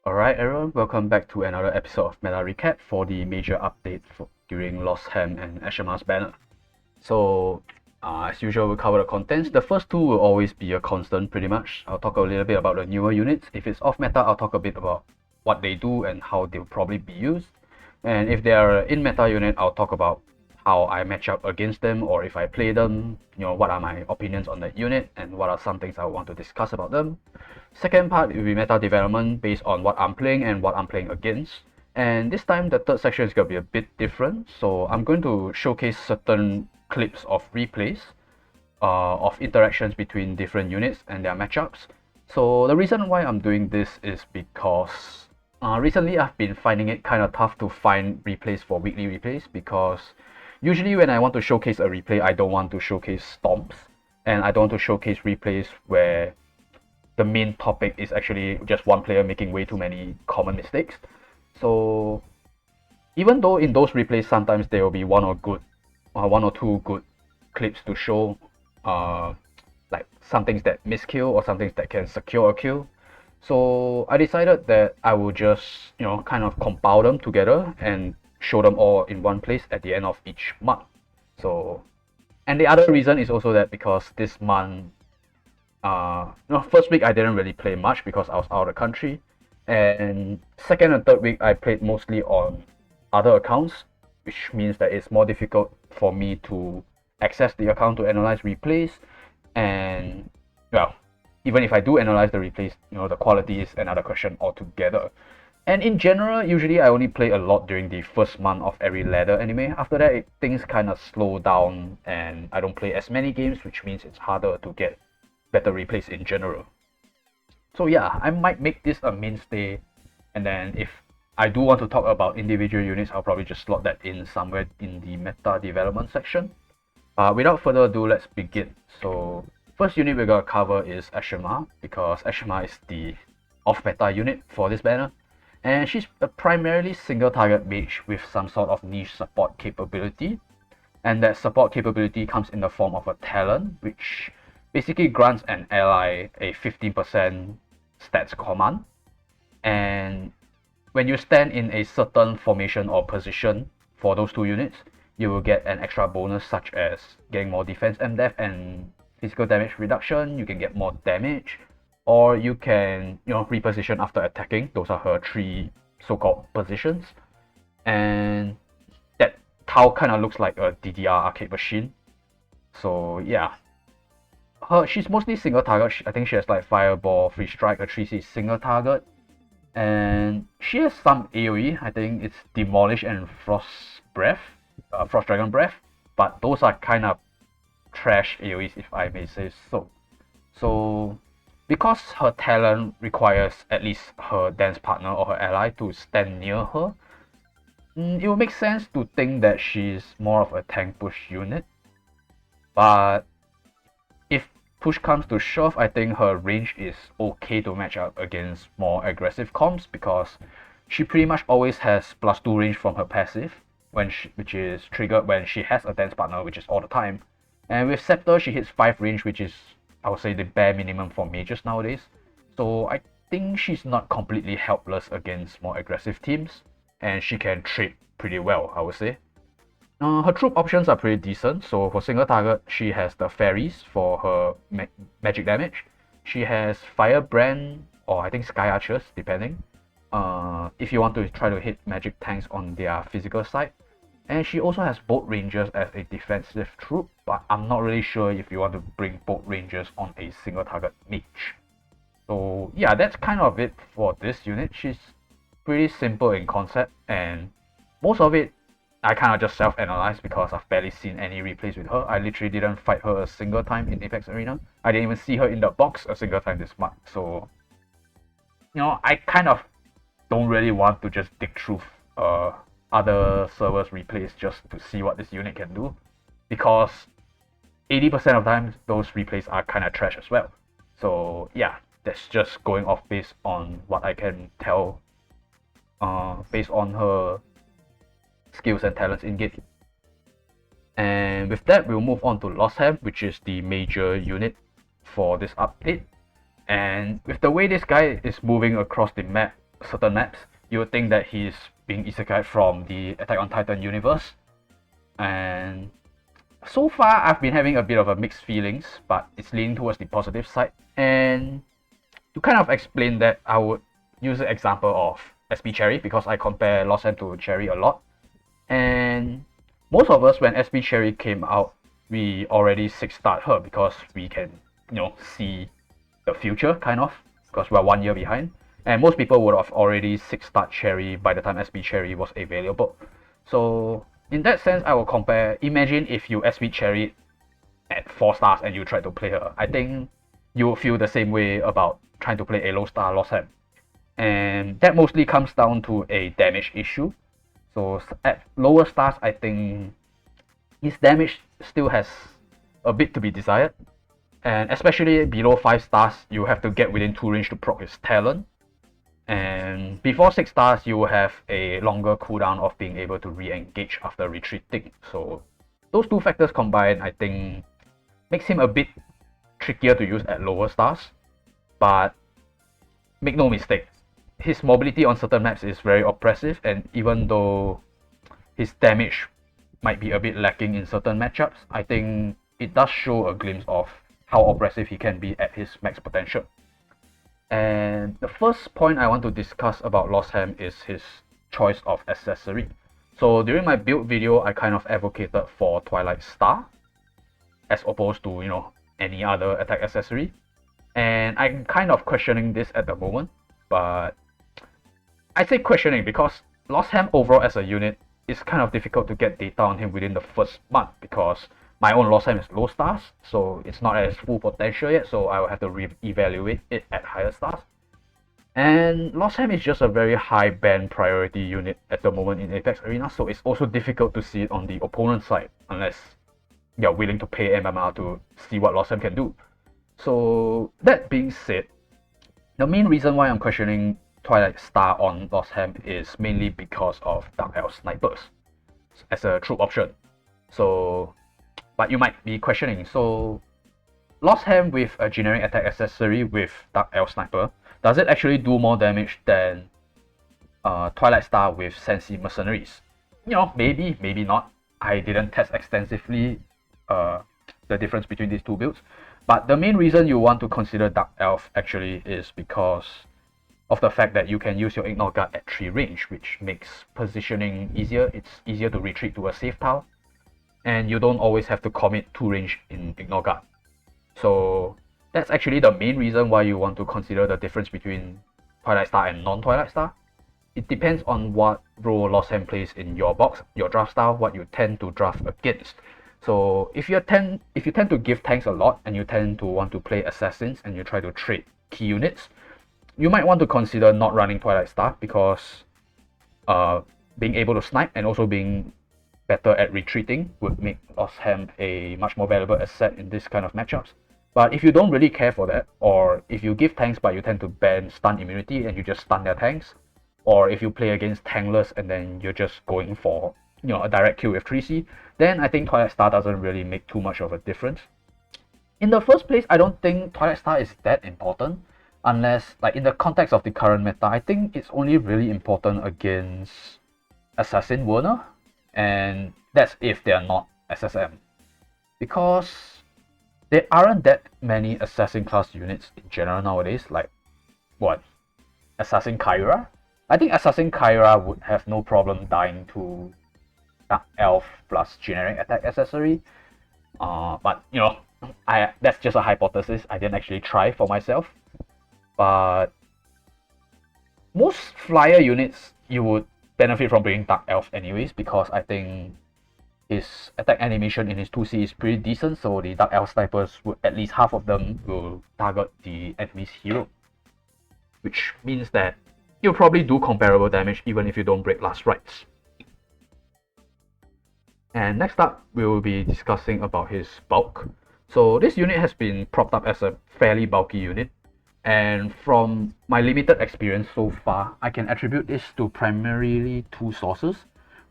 Alright everyone, welcome back to another episode of Meta Recap for the major updates during Lostham and Ashemar's banner. So, as usual, we'll cover the contents. The first two will always be a constant pretty much. I'll talk a little bit about the newer units. If it's off meta, I'll talk a bit about what they do and how they'll probably be used. And if they are in meta unit, I'll talk about how I match up against them, or if I play them, what are my opinions on that unit and what are some things I want to discuss about them. Second part will be meta development based on what I'm playing and what I'm playing against. And this time the third section is going to be a bit different. So I'm going to showcase certain clips of replays of interactions between different units and their matchups. So the reason why I'm doing this is because recently I've been finding it kind of tough to find replays for weekly replays, because usually when I want to showcase a replay, I don't want to showcase stomps, and I don't want to showcase replays where the main topic is actually just one player making way too many common mistakes. So even though in those replays sometimes there will be one or two good clips to show, like some things that miss kill or some things that can secure a kill. So I decided that I will just kind of compile them together and show them all in one place at the end of each month. So, and the other reason is also that because this month, first week I didn't really play much because I was out of the country, and second and third week I played mostly on other accounts, which means that it's more difficult for me to access the account to analyze replays. And well, even if I do analyze the replays, the quality is another question altogether. And in general, usually I only play a lot during the first month of every ladder anime. After that, things kind of slow down and I don't play as many games, which means it's harder to get better replays in general. So yeah, I might make this a mainstay, and then if I do want to talk about individual units, I'll probably just slot that in somewhere in the meta development section. Without further ado, let's begin. So first unit we're going to cover is Ashemar, because Ashemar is the off-meta unit for this banner. And she's a primarily single target mage with some sort of niche support capability. And that support capability comes in the form of a talent, which basically grants an ally a 15% stats command. And when you stand in a certain formation or position for those two units, you will get an extra bonus such as getting more defense MDef and physical damage reduction. You can get more damage, or you can reposition after attacking. Those are her three so-called positions. And that tile kind of looks like a DDR arcade machine. So yeah, she's mostly single target. I think she has like Fireball, Free Strike, a 3C single target, and she has some AoE. I think it's Demolish and Frost Breath, Frost Dragon Breath, but those are kind of trash AoEs, if I may say so. So because her talent requires at least her dance partner or her ally to stand near her, it will make sense to think that she's more of a tank push unit. But if push comes to shove, I think her range is okay to match up against more aggressive comps, because she pretty much always has +2 range from her passive, which is triggered when she has a dance partner, which is all the time. And with Scepter, she hits 5 range, which is, I would say, the bare minimum for mages nowadays. So I think she's not completely helpless against more aggressive teams, and she can trade pretty well, I would say. Her troop options are pretty decent. So for single target, she has the fairies for her magic damage. She has Firebrand, or I think Sky Archers, depending, if you want to try to hit magic tanks on their physical side. And she also has Bolt Rangers as a defensive troop, but I'm not really sure if you want to bring Bolt Rangers on a single target mage. So yeah, that's kind of it for this unit. She's pretty simple in concept, and most of it I kind of just self-analyzed because I've barely seen any replays with her. I literally didn't fight her a single time in Apex Arena. I didn't even see her in the box a single time this month. So, I kind of don't really want to just dig through other servers' replays just to see what this unit can do, because 80% of times those replays are kind of trash as well. So yeah, that's just going off based on what I can tell, based on her skills and talents in game. And with that, we'll move on to Lostham, which is the major unit for this update. And with the way this guy is moving across the map, certain maps, you would think that he's being isekai from the Attack on Titan universe. And so far, I've been having a bit of a mixed feelings, but it's leaning towards the positive side. And to kind of explain that, I would use the example of SB Cherry because I compare Lostham to Cherry a lot. And most of us, when SB Cherry came out, we already 6-starred her because we can, see the future kind of, because we're 1 year behind. And most people would have already 6-starred Cherry by the time SB Cherry was available. So in that sense, I will compare. Imagine if you SB Cherry at 4 stars and you try to play her. I think you will feel the same way about trying to play a low star Lostham. And that mostly comes down to a damage issue. So at lower stars, I think his damage still has a bit to be desired. And especially below 5 stars, you have to get within 2 range to proc his talent. And before 6 stars, you will have a longer cooldown of being able to re-engage after retreating. So those two factors combined, I think, makes him a bit trickier to use at lower stars. But make no mistake, his mobility on certain maps is very oppressive, and even though his damage might be a bit lacking in certain matchups, I think it does show a glimpse of how oppressive he can be at his max potential. And the first point I want to discuss about Lostham is his choice of accessory. So during my build video, I kind of advocated for Twilight Star as opposed to, any other attack accessory. And I'm kind of questioning this at the moment, but I say questioning because Lostham overall as a unit is kind of difficult to get data on him within the first month because my own Lostham is low stars, so it's not at its full potential yet, so I will have to re-evaluate it at higher stars. And Lostham is just a very high ban priority unit at the moment in Apex Arena, so it's also difficult to see it on the opponent's side unless you're willing to pay MMR to see what Lostham can do. So that being said, the main reason why I'm questioning Twilight Star on Lostham is mainly because of Dark Elf snipers as a troop option. So, but you might be questioning, so Lostham with a generic attack accessory with Dark Elf sniper, does it actually do more damage than Twilight Star with Sensi mercenaries? Maybe, maybe not. I didn't test extensively the difference between these two builds. But the main reason you want to consider Dark Elf actually is because of the fact that you can use your Ignore Guard at 3 range, which makes positioning easier. It's easier to retreat to a safe tile, and you don't always have to commit 2 range in Ignore Guard. So that's actually the main reason why you want to consider the difference between Twilight Star and non-Twilight Star. It depends on what role Lostham plays in your box, your draft style, what you tend to draft against. So if you tend to give tanks a lot and you tend to want to play assassins and you try to trade key units, you might want to consider not running Twilight Star because being able to snipe and also being better at retreating would make Lostham a much more valuable asset in this kind of matchups. But if you don't really care for that, or if you give tanks but you tend to ban stun immunity and you just stun their tanks, or if you play against tankless and then you're just going for a direct kill with 3C, then I think Twilight Star doesn't really make too much of a difference. In the first place, I don't think Twilight Star is that important, unless, like in the context of the current meta, I think it's only really important against Assassin Werner, and that's if they're not SSM. Because there aren't that many Assassin class units in general nowadays, like, Assassin Kyra? I think Assassin Kyra would have no problem dying to Dark Elf plus generic attack accessory. But that's just a hypothesis. I didn't actually try for myself. But most flyer units you would benefit from bringing Dark Elf anyways, because I think his attack animation in his 2C is pretty decent, so the Dark Elf snipers would, at least half of them will target the enemy's hero. Which means that you'll probably do comparable damage even if you don't break last rites. And next up, we will be discussing about his bulk. So this unit has been propped up as a fairly bulky unit, and from my limited experience so far, I can attribute this to primarily 2 sources.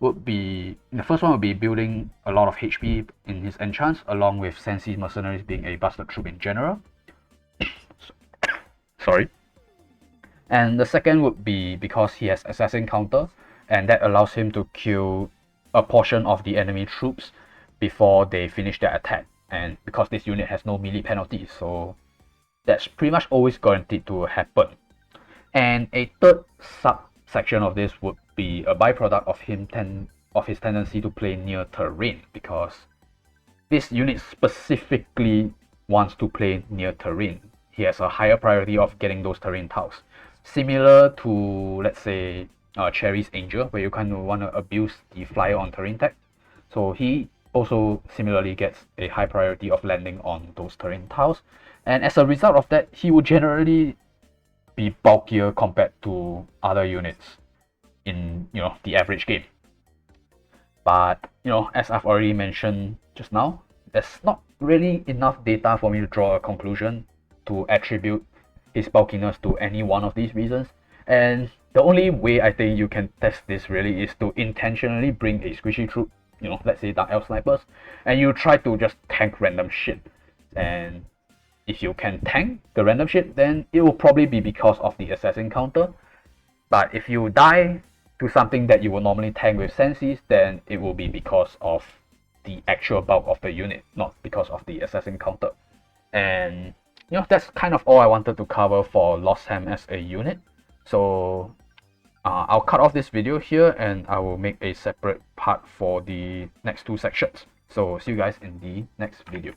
The first one would be building a lot of HP in his enchants, along with Sensi mercenaries being a busted troop in general. Sorry. And the second would be because he has assassin counter, and that allows him to kill a portion of the enemy troops before they finish their attack. And because this unit has no melee penalty, so that's pretty much always guaranteed to happen. And a third subsection of this would be a byproduct of his tendency to play near terrain, because this unit specifically wants to play near terrain. He has a higher priority of getting those terrain tiles, similar to, let's say, Cherry's Angel, where you kind of want to abuse the flyer on terrain tech. So he also similarly gets a high priority of landing on those terrain tiles, and as a result of that, he would generally be bulkier compared to other units in the average game. But as I've already mentioned just now, there's not really enough data for me to draw a conclusion to attribute his bulkiness to any one of these reasons. And the only way I think you can test this really is to intentionally bring a squishy troop, let's say Dark Elf snipers, and you try to just tank random shit. And if you can tank the random shit, then it will probably be because of the assassin counter. But if you die to something that you would normally tank with senses, then it will be because of the actual bulk of the unit, not because of the assassin counter. And that's kind of all I wanted to cover for Lostham as a unit. So I'll cut off this video here, and I will make a separate part for the next two sections. So see you guys in the next video.